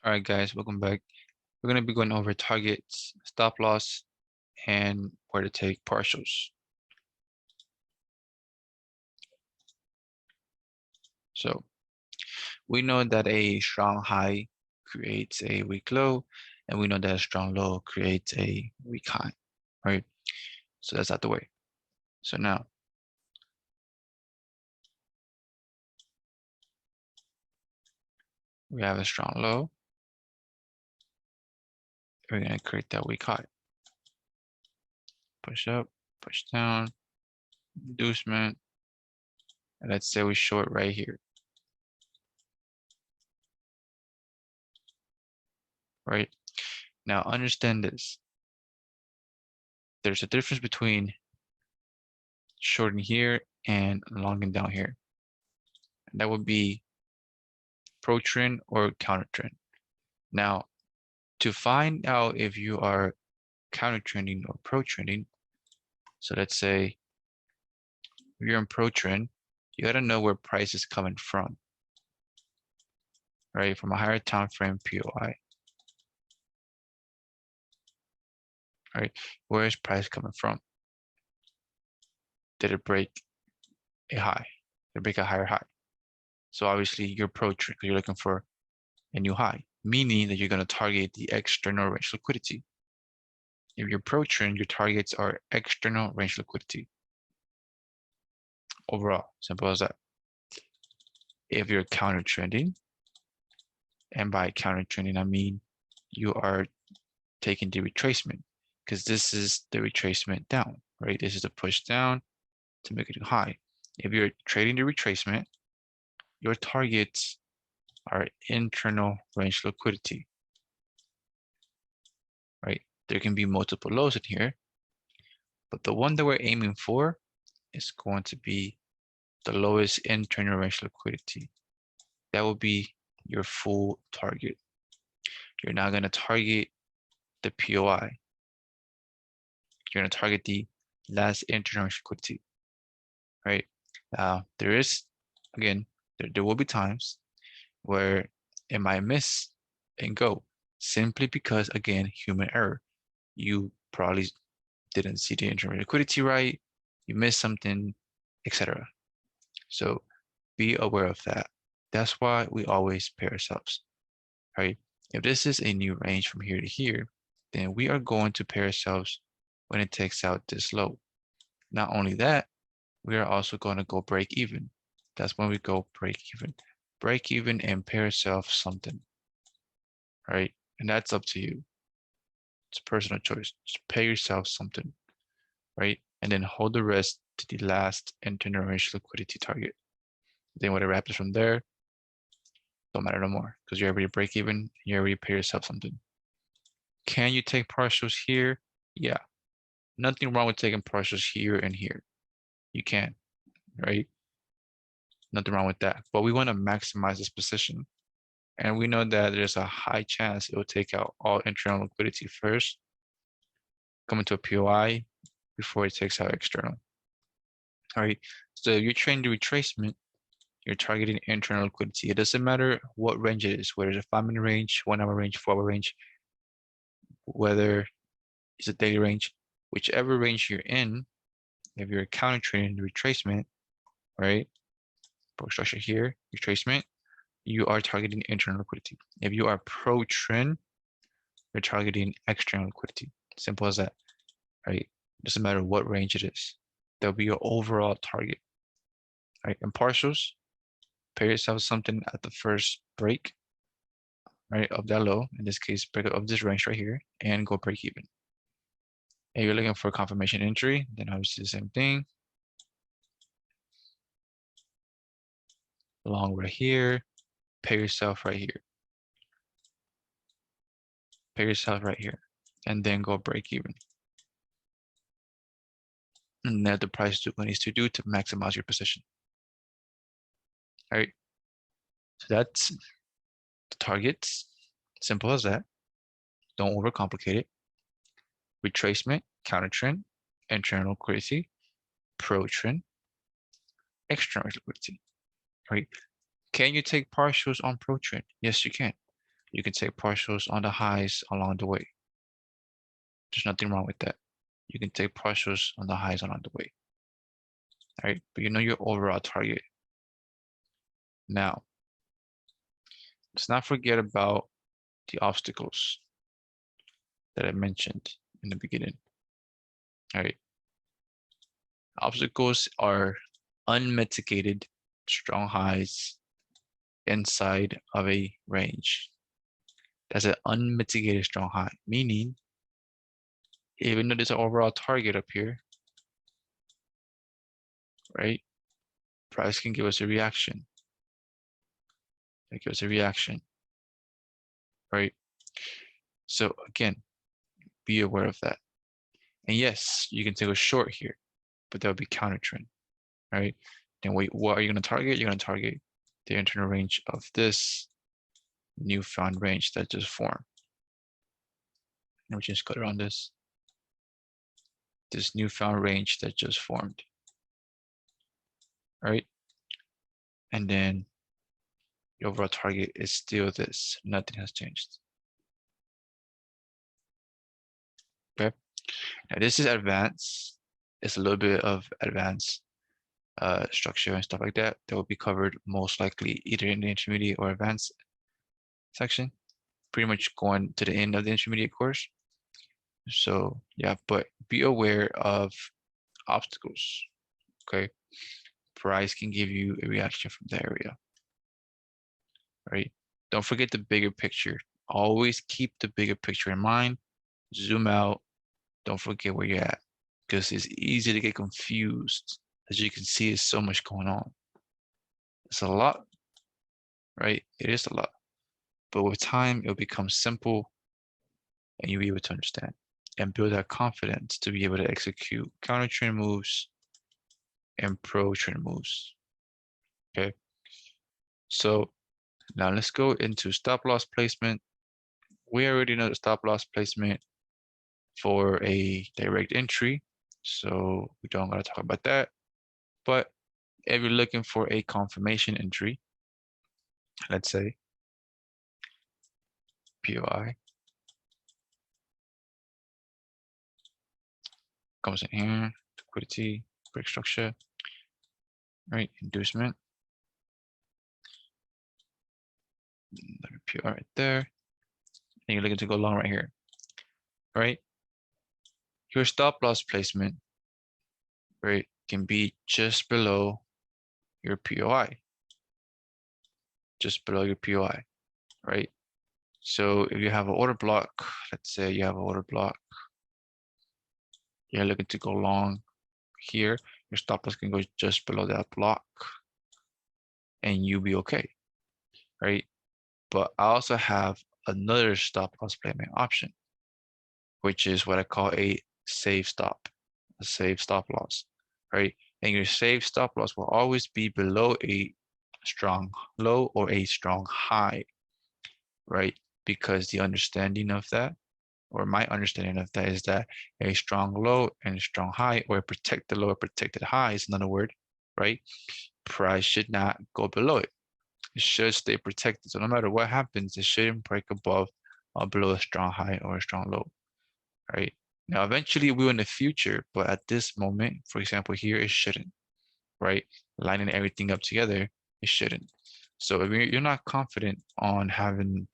All right, guys, welcome back. We're going to be going over targets, stop loss, and where to take partials. So we know that a strong high creates a weak low, and we know that a strong low creates a weak high, right? So that's out the way. So now we have a strong low. We're going to create that weak high. Push up, push down, inducement. And let's say we short right here, right? Now understand this. There's a difference between shorting here and longing down here. And that would be pro trend or counter trend. Now, to find out if you are counter trending or pro trending, so let's say if you're in pro trend, you got to know where price is coming from, right? From a higher time frame POI, right? Where is price coming from? Did it break a high? Did it break a higher high? So obviously you're pro trend because you're looking for a new high, meaning that you're going to target the external range liquidity. If you're pro trend, your targets are external range liquidity. Overall, simple as that. If you're counter trending, and by counter trending, I mean you are taking the retracement because this is the retracement down, right? This is the push down to make it a high. If you're trading the retracement, your targets are internal range liquidity, right? There can be multiple lows in here, but the one that we're aiming for is going to be the lowest internal range liquidity. That will be your full target. You're not going to target the POI. You're going to target the last internal range liquidity, right? There is, again, there will be times where it might miss and go simply because, again, human error. You probably didn't see the internal liquidity right, you missed something, etc. So be aware of that. That's why we always pair ourselves, right? If this is a new range from here to here, then we are going to pair ourselves when it takes out this low. Not only that, we are also going to go break even. That's when we go break even. Break even and pair yourself something, right? And that's up to you. It's a personal choice. Just pay yourself something, right? And then hold the rest to the last internal range liquidity target. Then whatever happens from there, don't matter no more because you already break even, you already pay yourself something. Can you take partials here? Yeah. Nothing wrong with taking partials here and here. You can, right? Nothing wrong with that. But we want to maximize this position. And we know that there's a high chance it will take out all internal liquidity first, come into a POI before it takes out external. All right. So if you're trading the retracement, you're targeting internal liquidity. It doesn't matter what range it is, whether it's a 5-minute range, 1-hour range, 4-hour range, whether it's a daily range, whichever range you're in, if you're counter trading the retracement, right? Broke structure here, retracement, you are targeting internal liquidity. If you are pro trend, you're targeting external liquidity. Simple as that, right? Doesn't matter what range it is. That'll be your overall target, right? And partials, pay yourself something at the first break, right, of that low, in this case, break of this range right here, and go break even. If you're looking for confirmation entry, then obviously the same thing. Long right here, pay yourself right here. Pay yourself right here, and then go break even. And that's the price what needs to do to maximize your position. All right, so that's the targets. Simple as that. Don't overcomplicate it. Retracement, counter trend, internal liquidity, pro trend, external liquidity. Right? Can you take partials on pro trend? Yes, you can. You can take partials on the highs along the way. There's nothing wrong with that. You can take partials on the highs along the way. All right, but you know your overall target. Now, let's not forget about the obstacles that I mentioned in the beginning. All right. Obstacles are unmitigated strong highs inside of a range. That's an unmitigated strong high, meaning even though there's an overall target up here, right? Price can give us a reaction. It gives a reaction, right? So again, be aware of that. And yes, you can take a short here, but that would be counter trend, right? Then wait, what are you going to target? You're going to target the internal range of this newfound range that just formed. Let me just color on this. This newfound range that just formed, right? And then the overall target is still this. Nothing has changed. Okay. Now this is advanced. It's a little bit of advanced structure and stuff like that that will be covered most likely either in the intermediate or advanced section. Pretty much going to the end of the intermediate course. So yeah, but be aware of obstacles. Okay. Price can give you a reaction from the area. Right? Don't forget the bigger picture. Always keep the bigger picture in mind. Zoom out. Don't forget where you're at because it's easy to get confused. As you can see, there's so much going on. It's a lot, right? It is a lot. But with time, it'll become simple and you'll be able to understand and build that confidence to be able to execute counter trend moves and pro trend moves. Okay. So now let's go into stop loss placement. We already know the stop loss placement for a direct entry, so we don't gotta talk about that. But if you're looking for a confirmation entry, let's say POI comes in here, liquidity, break structure, right? Inducement, POI right there, and you're looking to go long right here, right? Your stop loss placement, right, can be just below your POI, just below your POI, right? So if you have an order block, let's say you have an order block, you're looking to go long here, your stop loss can go just below that block and you'll be okay, right? But I also have another stop loss placement option, which is what I call a safe stop, a safe stop loss, right? And your safe stop loss will always be below a strong low or a strong high, right? Because the understanding of that, or my understanding of that, is that a strong low and a strong high, or a protected low or protected high is another word, right? Price should not go below it. It should stay protected. So no matter what happens, it shouldn't break above or below a strong high or a strong low, right? Now, eventually we will in the future, but at this moment, for example, here, it shouldn't, right? Lining everything up together, it shouldn't. So if you're not confident on having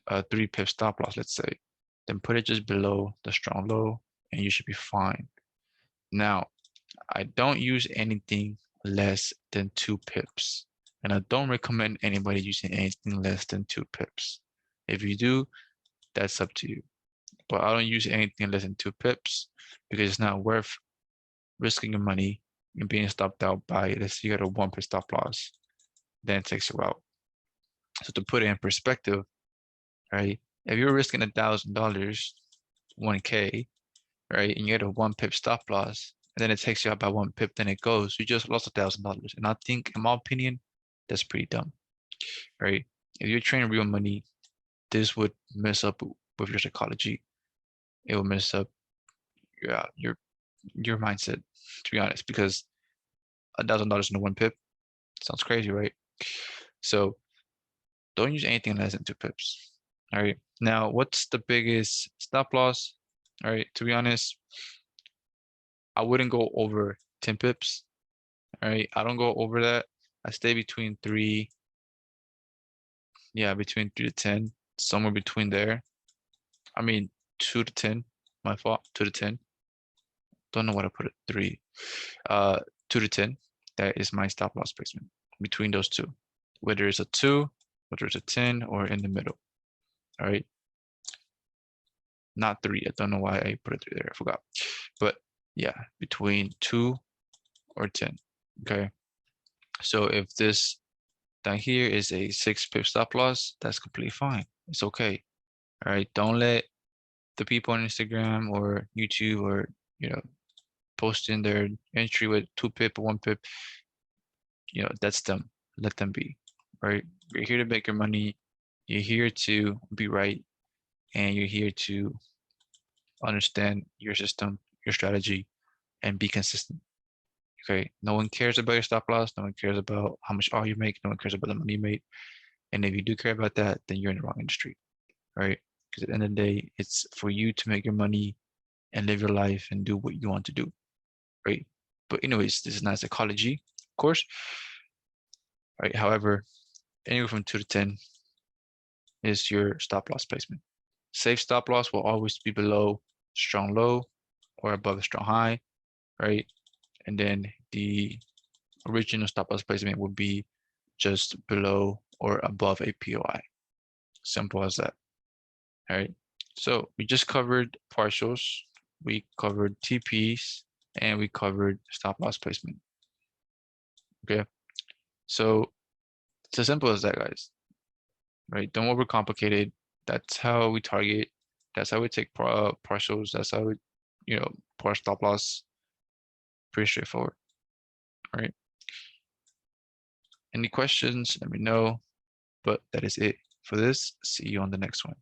a 3 pip stop loss, let's say, then put it just below the strong low and you should be fine. Now, I don't use anything less than 2 pips. And I don't recommend anybody using anything less than 2 pips. If you do, that's up to you. But I don't use anything less than 2 pips because it's not worth risking your money and being stopped out by, let's say you got a 1 pip stop loss, then it takes you out. So to put it in perspective, right? If you're risking $1,000, 1K, right, and you get a 1 pip stop loss, and then it takes you out by 1 pip, then it goes, you just lost $1,000. And I think, in my opinion, that's pretty dumb, right? If you're trading real money, this would mess up with your psychology. It will mess up your mindset, to be honest, because $1,000 in a 1 pip sounds crazy, right? So don't use anything less than 2 pips. All right. Now, what's the biggest stop loss? All right. To be honest, I wouldn't go over 10 pips. All right. I don't go over that. I stay between three. Yeah, between 3 to 10, somewhere between there. I mean, 2 to 10. My fault. 2 to 10. Don't know what I put it. Three. 2 to 10. That is my stop loss placement between those two. Whether it's a 2, whether it's a 10, or in the middle. All right. Not 3. I don't know why I put a 3 there. I forgot. But yeah, between 2 or 10. Okay. So if this down here is a 6 pip stop loss, that's completely fine. It's okay. All right. Don't let the people on Instagram or YouTube or, posting their entry with 2 pip or 1 pip, that's them. Let them be. Right. You're here to make your money. You're here to be right. And you're here to understand your system, your strategy, and be consistent. Okay. No one cares about your stop loss. No one cares about how much R you make. No one cares about the money you made. And if you do care about that, then you're in the wrong industry. Right. Because at the end of the day, it's for you to make your money and live your life and do what you want to do. Right. But anyways, this is not psychology, of course. Right. However, anywhere from 2 to 10 is your stop loss placement. Safe stop loss will always be below strong low or above a strong high. Right. And then the original stop loss placement would be just below or above a POI. Simple as that. All right. So we just covered partials, we covered TPs, and we covered stop loss placement. Okay. So it's as simple as that, guys. Right. Don't overcomplicate it. That's how we target. That's how we take partials. That's how we, par stop loss. Pretty straightforward. All right. Any questions? Let me know. But that is it for this. See you on the next one.